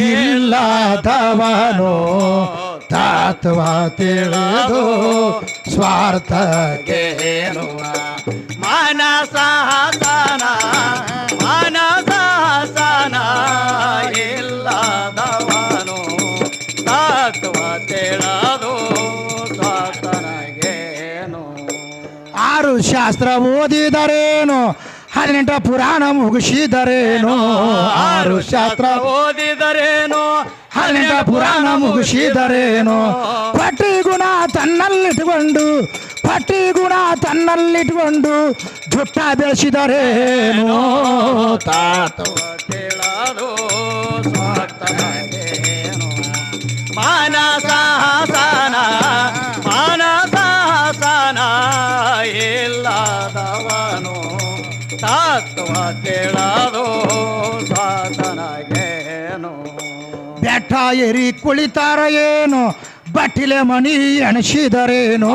ಇಲ್ಲದವನು ತತ್ವ ತಿಳಿದು ಸ್ವಾರ್ಥಕ್ಕೆ ಮನಸ ಹಸನ ಮನಸ ಹಸನ ಇಲ್ಲದವನು ತತ್ವ ತಿಳಿದು ಸ್ವಾರ್ಥನಗೇನು 6 ಶಾಸ್ತ್ರ ಓದಿದರೇನು 18 ಪುರಾಣ ಮುಗಿಸಿದರೇನು 6 ಶಾಸ್ತ್ರ ಓದಿದರೇನು 18 ಪುರಾಣ ಮುಗಿಸಿದರೇನು ಪಟ್ಟಿ ಗುಣ ತನ್ನಲ್ಲಿಟ್ಟುಕೊಂಡು ಪಟ್ಟಿ ಗುಣ ತನ್ನಲ್ಲಿಟ್ಟುಕೊಂಡು ಜುಟ್ಟ ಬೆಳೆಸಿದರೇನು ತತ್ವ ತಿಳಿದು ಸ್ವಾರ್ಥನಗೇನು ಮಾನಸ ಹಸನ ಮಾನಸ ಹಸನ ಇಲ್ಲದವನು ತತ್ವ ತಿಳಿದು ಸ್ವಾರ್ಥನಗೇನು ಬೆಟ್ಟ ಏರಿ ಕುಳಿತಾರ ಏನು ಬಟ್ಟಿಲೆ ಮಣಿ ಎಣಸಿದರೇನು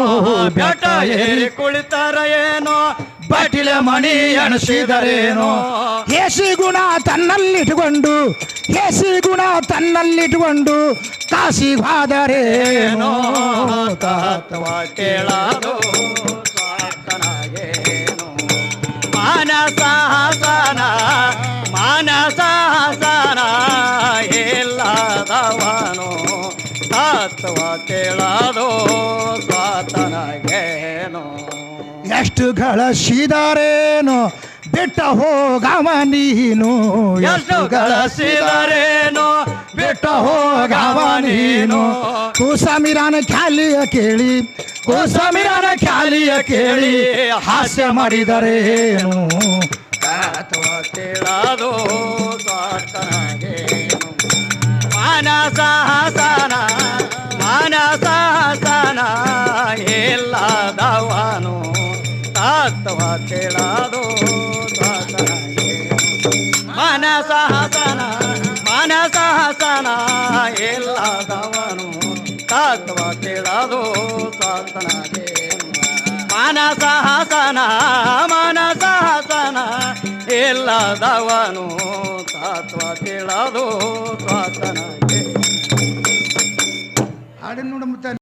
ಬೆಟ್ಟ ಏರಿ ಕುಳಿತಾರ ಏನು ಬಟ್ಟಿಲೆ ಮಣಿ ಎಣಸಿದರೇನು ಏಸಿ ಗುಣ ತನ್ನಲ್ಲಿಟ್ಟುಕೊಂಡು ಏಸಿ ಗುಣ ತನ್ನಲ್ಲಿಟ್ಟುಕೊಂಡು ಕಾಸಿಗೆ ಹೋದರೇನು ತತ್ವ ತಿಳಿದು ಸ್ವಾರ್ಥನಗೇನು ಮಾನಸ ಹಸನ ಮಾನಸ ಹಸನ ಇಲ್ಲದವನು ತತ್ವ ತಿಳಿದು ಸ್ವಾರ್ಥನಗೇನು ಎಷ್ಟು ಗಳಿಸಿದರೇನು ಬಿಟ್ಟ ಹೋಗವ ನೀನು ಎಷ್ಟು ಗಳಿಸಿದರೇನು ಬಿಟ್ಟ ಹೋಗವ ನೀನು ಕುಸಮಿರನ ಖ್ಯಾಲಿಯ ಕೇಳಿ ಕುಸಮಿರನ ಖ್ಯಾಲಿಯ ಕೇಳಿ ಹಾಸ್ಯ ಮಾಡಿದರೇನು ತತ್ವ ತಿಳಿದು ಸ್ವಾರ್ಥನಗೇನು ಮಾನಸ ಹಸನ ಮಾನಸ ಹಸನ ಇಲ್ಲದವನು ತತ್ವ ತಿಳಿದು ಸ್ವಾರ್ಥನಗೇನು ಮಾನಸ ಹಸನ ಮಾನಸ ಹಸನ ಇಲ್ಲದವನು ತತ್ವ ತಿಳಿದು ಸ್ವಾರ್ಥನಗೇನು ಮಾನಸ ಹಸನ ಮಾನಸ ಹಸನ ಇಲ್ಲದವನು ತತ್ವ ತಿಳಿದು ಸ್ವಾರ್ಥನಗೇನು ಹಾಡು ನೋಡ